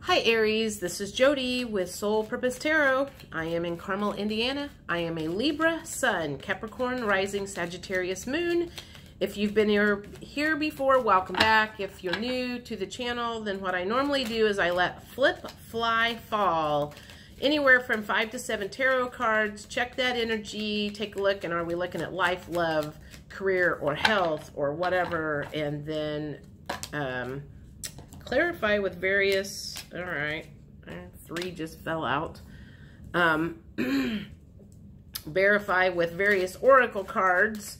Hi Aries, this is Jody with Soul Purpose Tarot. I am in Carmel, Indiana. I am a Libra Sun, Capricorn Rising, Sagittarius Moon. If you've been here before, welcome back. If you're new to the channel, then what I normally do is I let flip, fly, fall. Anywhere from 5 to 7 tarot cards. Check that energy, take a look, and are we looking at life, love, career, or health, or whatever, and then clarify with various, all right, 3 just fell out. Verify with various oracle cards,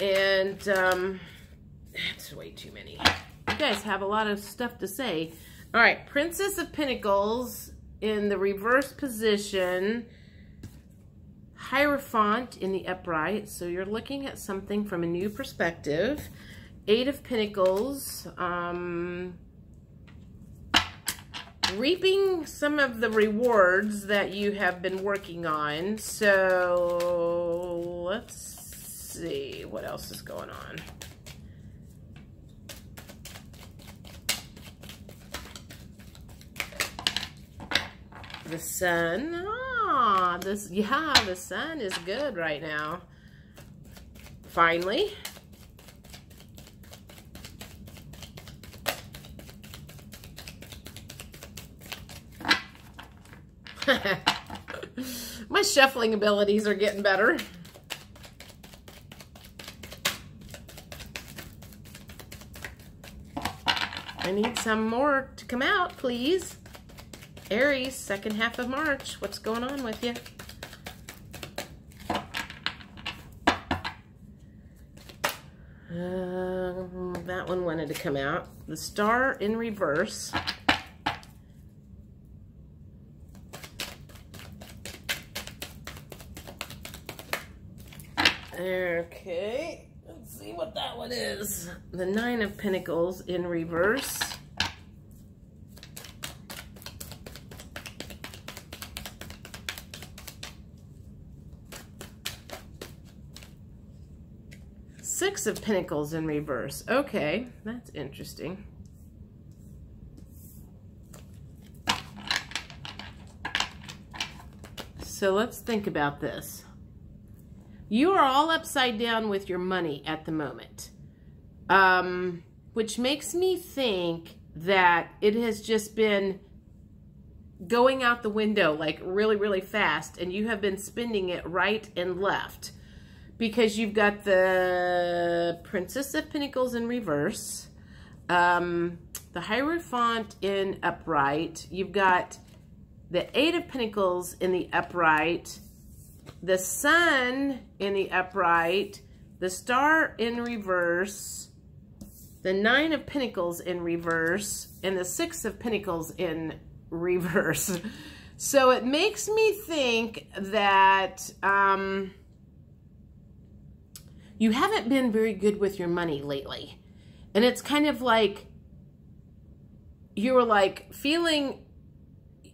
and that's way too many. You guys have a lot of stuff to say. All right, Princess of Pentacles in the reverse position, Hierophant in the upright, so you're looking at something from a new perspective. 8 of Pentacles, reaping some of the rewards that you have been working on. So let's see what else is going on. The Sun. The Sun is good right now. Finally. My shuffling abilities are getting better. I need some more to come out, please. Aries, second half of March. What's going on with you? That one wanted to come out. The Star in reverse. Okay, let's see what that one is. The 9 of Pentacles in reverse. Six of Pentacles in reverse. Okay, that's interesting. So let's think about this. You are all upside down with your money at the moment, which makes me think that it has just been going out the window like really, really fast, and you have been spending it right and left because you've got the Princess of Pentacles in reverse, the Hierophant in upright, you've got the 8 of Pentacles in the upright, the Sun in the upright, the Star in reverse, the 9 of Pentacles in reverse, and the 6 of Pentacles in reverse. So it makes me think that you haven't been very good with your money lately. And it's kind of like you were like feeling...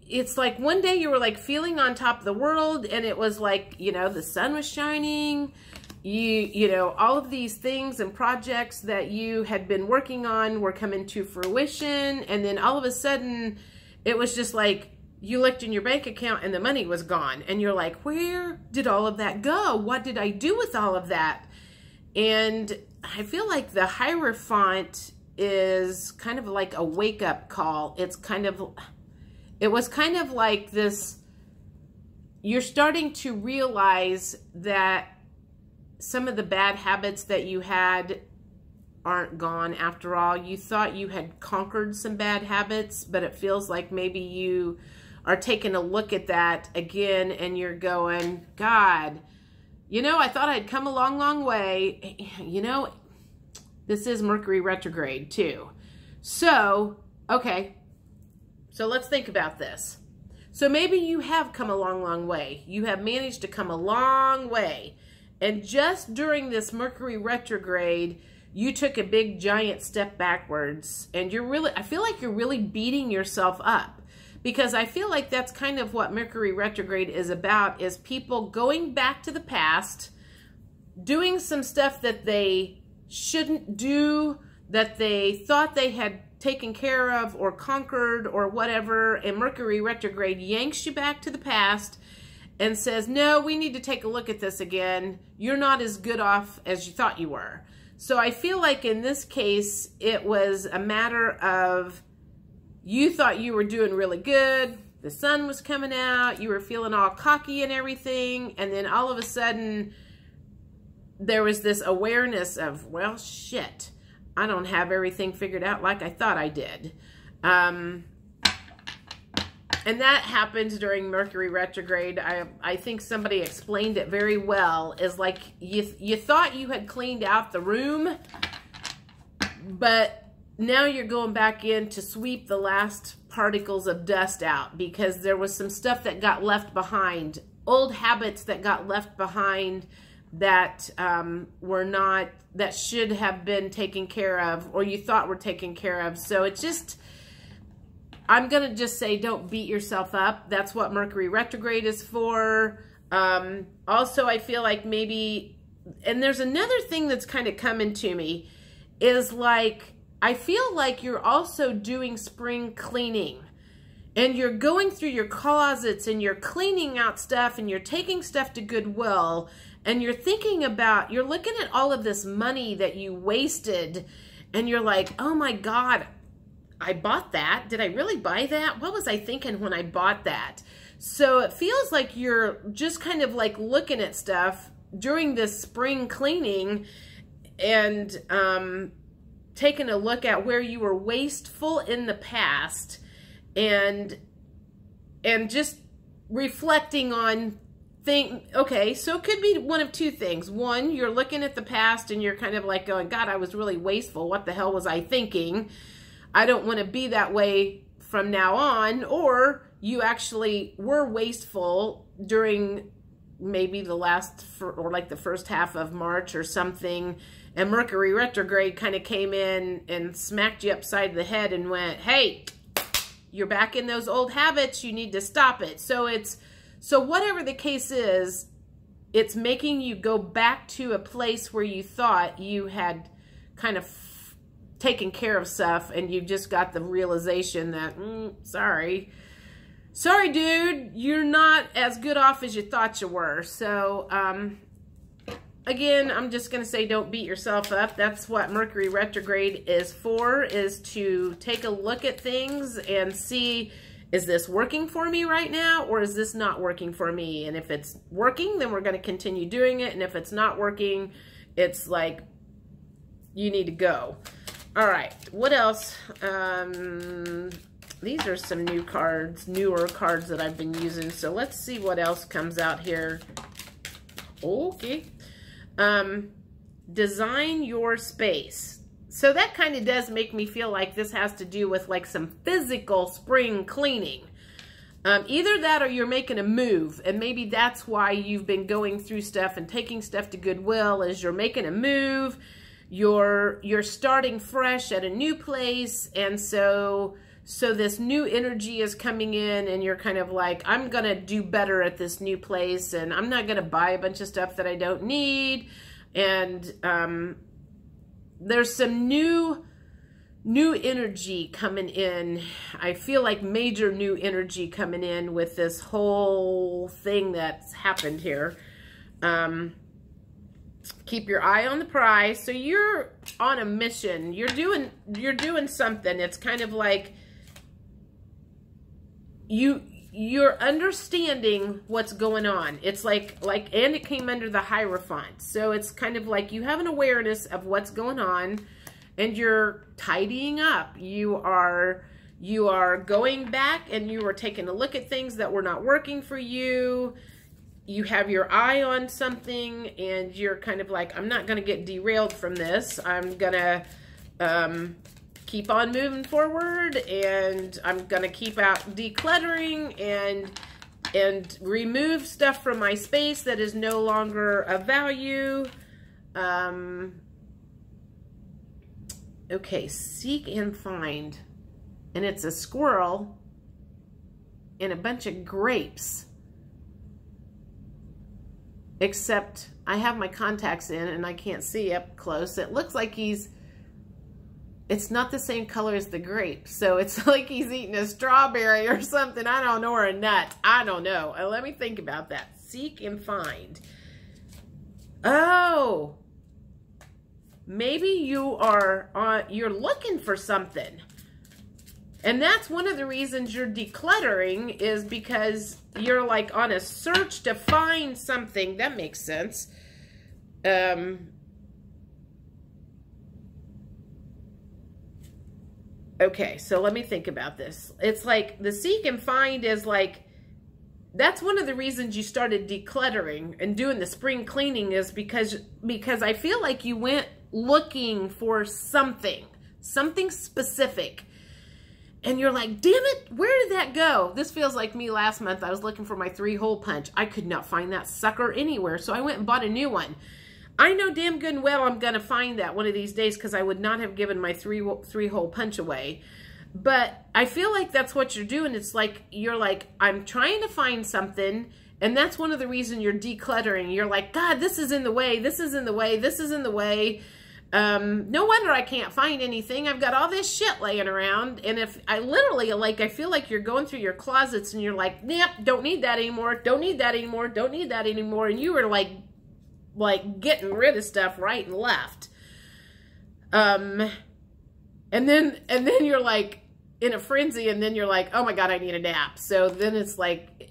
It's like one day you were like feeling on top of the world, and it was like, you know, the sun was shining, you know, all of these things and projects that you had been working on were coming to fruition, and then all of a sudden it was just like you looked in your bank account and the money was gone, and you're like, where did all of that go? What did I do with all of that? And I feel like the Hierophant is kind of like a wake-up call. It was kind of like this, you're starting to realize that some of the bad habits that you had aren't gone after all. You thought you had conquered some bad habits, but it feels like maybe you are taking a look at that again and you're going, God, you know, I thought I'd come a long, long way. You know, this is Mercury retrograde too. So, okay. So let's think about this. So maybe you have come a long, long way. You have managed to come a long way. And just during this Mercury retrograde, you took a big giant step backwards. And I feel like you're really beating yourself up. Because I feel like that's kind of what Mercury retrograde is about, is people going back to the past, doing some stuff that they shouldn't do, that they thought they had taken care of or conquered or whatever, and Mercury retrograde yanks you back to the past and says, no, we need to take a look at this again. You're not as good off as you thought you were. So I feel like in this case, it was a matter of you thought you were doing really good. The sun was coming out. You were feeling all cocky and everything. And then all of a sudden, there was this awareness of, well, shit, I don't have everything figured out like I thought I did. And that happens during Mercury retrograde. I think somebody explained it very well. Is like you thought you had cleaned out the room, but now you're going back in to sweep the last particles of dust out because there was some stuff that got left behind, old habits that got left behind that were not, that should have been taken care of or you thought were taken care of. So it's just, I'm going to just say don't beat yourself up. That's what Mercury retrograde is for. Also, I feel like maybe, and there's another thing that's kind of coming to me, is like, I feel like you're also doing spring cleaning. And you're going through your closets and you're cleaning out stuff and you're taking stuff to Goodwill. And you're thinking about, you're looking at all of this money that you wasted. And you're like, oh my God, I bought that. Did I really buy that? What was I thinking when I bought that? So it feels like you're just kind of like looking at stuff during this spring cleaning and taking a look at where you were wasteful in the past and just reflecting on okay, so it could be one of two things. One, you're looking at the past and you're kind of like going, God, I was really wasteful. What the hell was I thinking? I don't want to be that way from now on. Or you actually were wasteful during maybe the last, or like the first half of March or something, and Mercury retrograde kind of came in and smacked you upside the head and went, hey, you're back in those old habits. You need to stop it. So whatever the case is, it's making you go back to a place where you thought you had kind of taken care of stuff and you just got the realization that, sorry, dude, you're not as good off as you thought you were. So, again, I'm just going to say don't beat yourself up. That's what Mercury retrograde is for, is to take a look at things and see, is this working for me right now or is this not working for me? And if it's working, then we're going to continue doing it. And if it's not working, it's like, you need to go. All right, what else? These are some new cards, newer cards that I've been using. So let's see what else comes out here. Okay. Design your space. So that kind of does make me feel like this has to do with like some physical spring cleaning. Either that or you're making a move, and maybe that's why you've been going through stuff and taking stuff to Goodwill, is you're making a move, you're starting fresh at a new place, and so this new energy is coming in and you're kind of like, I'm going to do better at this new place and I'm not going to buy a bunch of stuff that I don't need. And there's some new energy coming in. I feel like major new energy coming in with this whole thing that's happened here. Keep your eye on the prize. So you're on a mission. You're doing something. It's kind of like you're understanding what's going on. It's like, and it came under the Hierophant. So it's kind of like you have an awareness of what's going on and you're tidying up. You are going back and you are taking a look at things that were not working for you. You have your eye on something and you're kind of like, I'm not going to get derailed from this. I'm going to keep on moving forward, and I'm going to keep out decluttering and remove stuff from my space that is no longer of value. Okay, seek and find. And it's a squirrel and a bunch of grapes. Except I have my contacts in and I can't see up close. It looks like he's it's not the same color as the grape. So it's like he's eating a strawberry or something. I don't know, or a nut. I don't know. Let me think about that. Seek and find. Oh, maybe you're looking for something. And that's one of the reasons you're decluttering, is because you're like on a search to find something. That makes sense. Okay, so let me think about this. It's like the seek and find is like, that's one of the reasons you started decluttering and doing the spring cleaning, is because I feel like you went looking for something specific. And you're like, damn it, where did that go? This feels like me last month. I was looking for my 3-hole punch. I could not find that sucker anywhere, so I went and bought a new one. I know damn good and well I'm going to find that one of these days, because I would not have given my 3-hole punch away. But I feel like that's what you're doing. It's like, you're like, I'm trying to find something, and that's one of the reasons you're decluttering. You're like, God, this is in the way, this is in the way, this is in the way. No wonder I can't find anything. I've got all this shit laying around. And if I literally, like, I feel like you're going through your closets and you're like, yep, don't need that anymore. Don't need that anymore. Don't need that anymore. And you were like getting rid of stuff right and left. And then you're like in a frenzy, and then you're like, oh my God, I need a nap. So then it's like,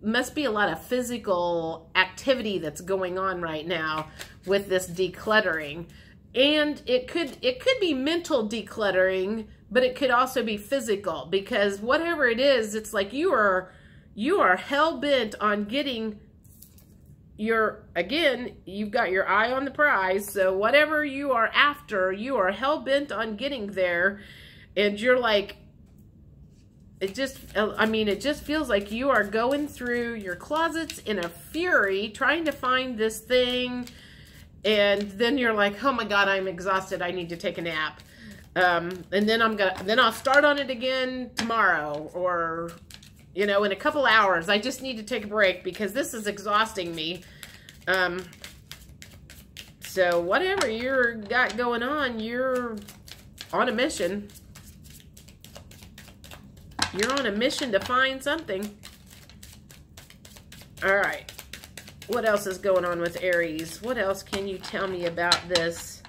must be a lot of physical activity that's going on right now with this decluttering. And it could be mental decluttering, but it could also be physical, because whatever it is, it's like you are hell-bent on getting you've got your eye on the prize. So whatever you are after, you are hell-bent on getting there. And you're like, it just feels like you are going through your closets in a fury, trying to find this thing. And then you're like, oh my God, I'm exhausted. I need to take a nap. And then I'll start on it again tomorrow, or, in a couple hours. I just need to take a break because this is exhausting me. So whatever you're got going on, you're on a mission. You're on a mission to find something. All right. What else is going on with Aries? What else can you tell me about this?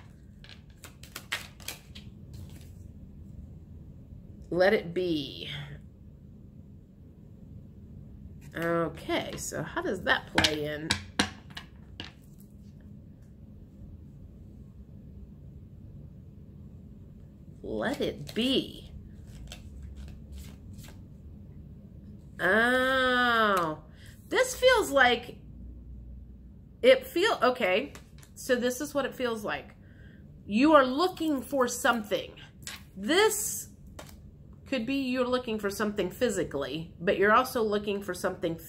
Let it be. Okay, so how does that play in? Let it be. Oh, this feels like okay, so this is what it feels like. You are looking for something. This could be you're looking for something physically, but you're also looking for something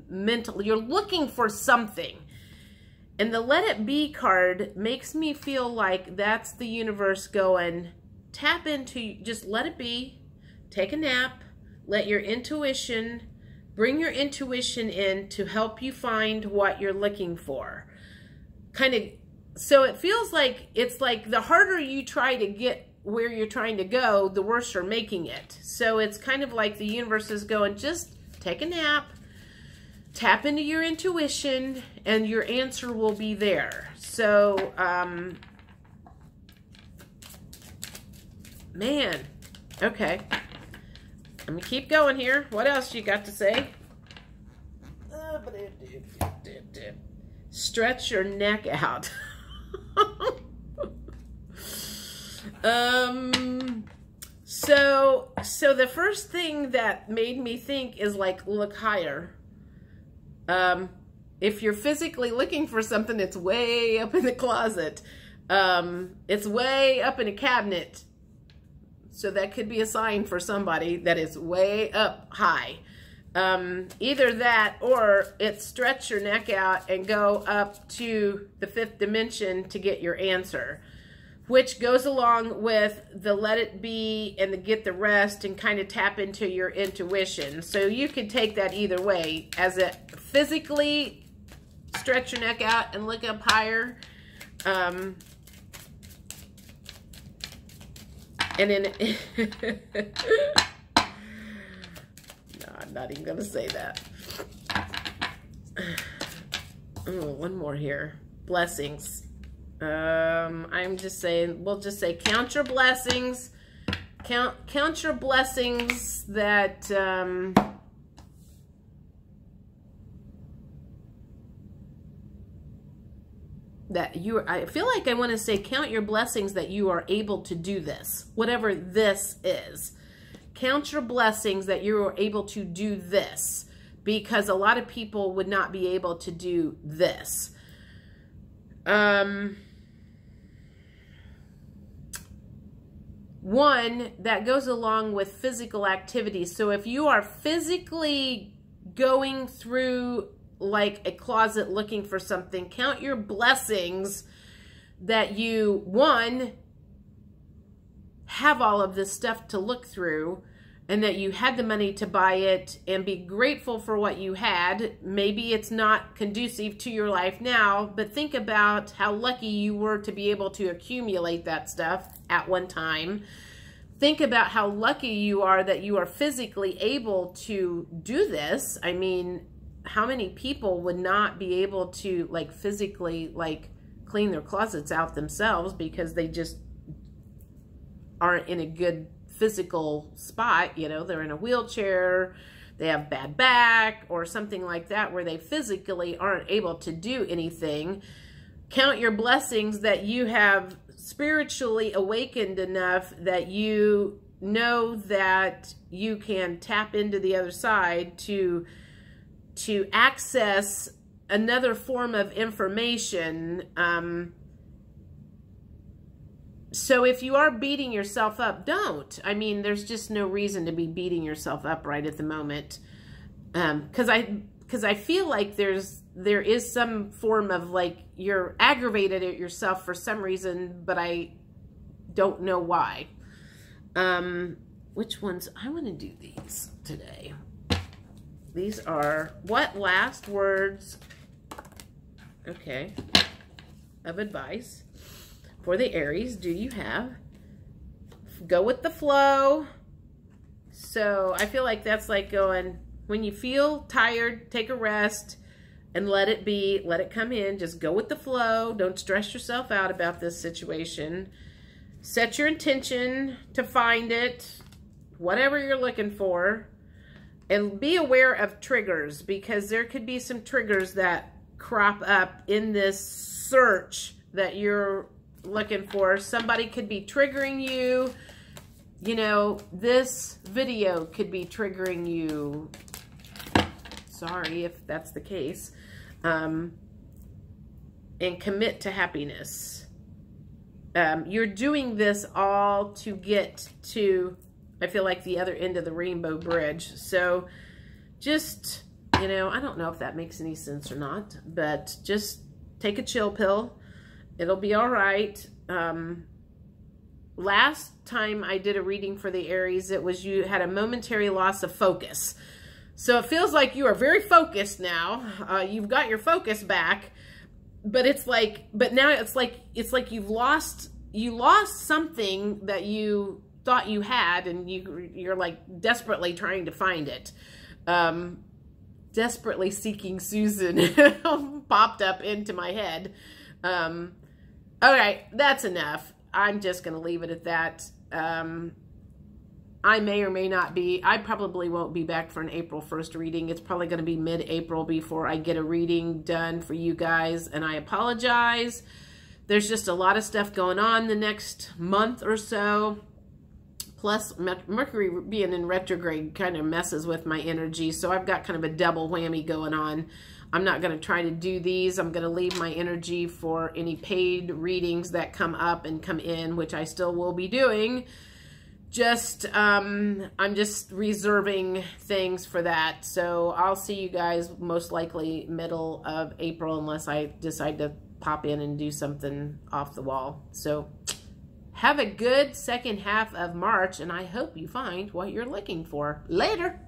mentally. You're looking for something. And the Let It Be card makes me feel like that's the universe going, tap into, just let it be, take a nap, let your intuition, bring your intuition in to help you find what you're looking for. So it feels like, it's like the harder you try to get where you're trying to go, the worse you're making it. So it's kind of like the universe is going, just take a nap, tap into your intuition, and your answer will be there. So, man, okay. Let me keep going here. What else you got to say? Stretch your neck out. So the first thing that made me think is like, look higher. If you're physically looking for something, it's way up in the closet. It's way up in a cabinet. So that could be a sign for somebody that it's way up high. Either that, or it's stretch your neck out and go up to the 5th dimension to get your answer, which goes along with the let it be and the get the rest and kind of tap into your intuition. So you could take that either way, as a physically stretch your neck out and look up higher. And then, no, I'm not even going to say that. Oh, one more here. Blessings. I'm just saying, we'll just say count your blessings. Count your blessings that, I feel like I want to say count your blessings that you are able to do this, whatever this is. Count your blessings that you are able to do this, because a lot of people would not be able to do this. One, that goes along with physical activity. So if you are physically going through like a closet looking for something, count your blessings that you, one, have all of this stuff to look through, and that you had the money to buy it, and be grateful for what you had. Maybe it's not conducive to your life now, but think about how lucky you were to be able to accumulate that stuff at one time. Think about how lucky you are that you are physically able to do this. I mean, how many people would not be able to like physically like clean their closets out themselves because they just aren't in a good physical spot, you know, they're in a wheelchair, they have bad back or something like that where they physically aren't able to do anything. Count your blessings that you have spiritually awakened enough that you know that you can tap into the other side to access another form of information. So if you are beating yourself up, don't. I mean, there's just no reason to be beating yourself up right at the moment. Because I feel like there is some form of like you're aggravated at yourself for some reason, but I don't know why. Which ones? I want to do these today. These are what last words, okay, of advice for the Aries do you have? Go with the flow. So I feel like that's like going, when you feel tired, take a rest and let it be, let it come in. Just go with the flow. Don't stress yourself out about this situation. Set your intention to find it, whatever you're looking for. And be aware of triggers, because there could be some triggers that crop up in this search that you're looking for. Somebody could be triggering you. You know, this video could be triggering you. Sorry if that's the case. And commit to happiness. You're doing this all to get to, I feel like, the other end of the rainbow bridge. So just, you know, I don't know if that makes any sense or not, but just take a chill pill. It'll be all right. Last time I did a reading for the Aries, it was you had a momentary loss of focus. So it feels like you are very focused now. You've got your focus back, but it's like, but now it's like you lost something that you thought you had, and you're like desperately trying to find it. Desperately seeking Susan popped up into my head. Okay, that's enough. I'm just going to leave it at that. I may or may not be, I probably won't be back for an April 1st reading. It's probably going to be mid-April before I get a reading done for you guys, and I apologize. There's just a lot of stuff going on the next month or so. Plus, Mercury being in retrograde kind of messes with my energy, so I've got kind of a double whammy going on. I'm not going to try to do these. I'm going to leave my energy for any paid readings that come up and come in, which I still will be doing. Just, I'm just reserving things for that. So I'll see you guys most likely middle of April, unless I decide to pop in and do something off the wall. So have a good second half of March, and I hope you find what you're looking for. Later.